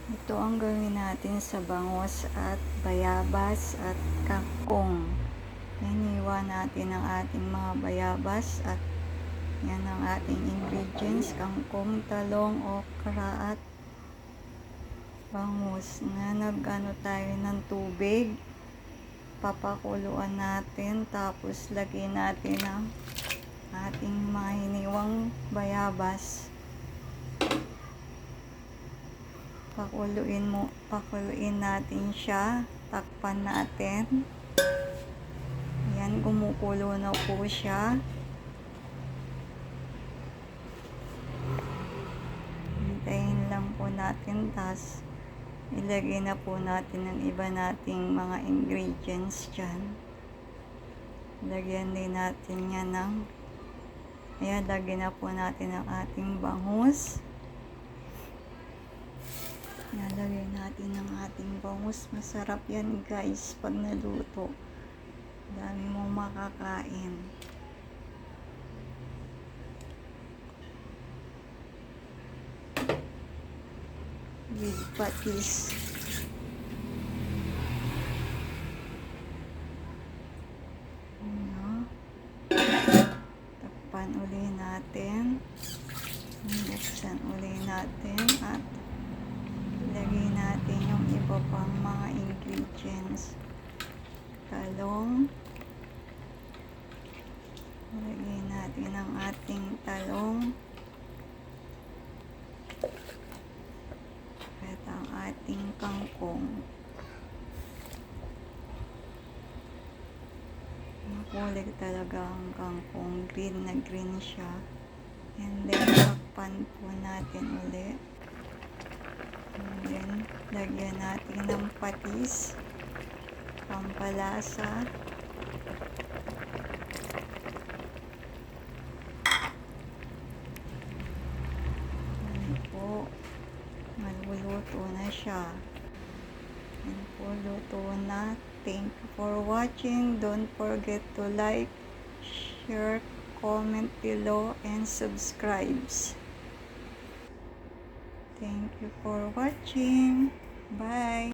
Ito ang gawin natin sa bangus at bayabas at kangkong. Hiniwa natin ang ating mga bayabas at yan ang ating ingredients, kangkong, talong, okra at bangus. Na nag-ano tayo ng tubig, papakuluan natin, tapos lagyan natin ang ating mga hiniwang bayabas. Pakuluin natin siya, takpan natin. Ayan, kumukulo na po siya. Hintayin lang po natin, tas ilagay na po natin ang iba nating mga ingredients dyan. Lagyan din natin yan ng, ayan, lagyan na po natin ang ating bangus. Nalagay natin ang ating bangus. Masarap yan guys pag naluto. Dami mong makakain. With patis. Takpan uli natin. Buksan uli natin at ilagay natin yung iba pang mga ingredients. Talong. Ilagay natin ang ating talong. At ang ating kangkong. Makulig talaga ang kangkong. Green na green siya. And then, takpan po natin ulit. And then, lagyan natin ng patis, pampalasa. Yan po. Maluluto na siya. Yan po, luto na. Thank you for watching. Don't forget to like, share, comment below, and subscribe. Thank you for watching. Bye.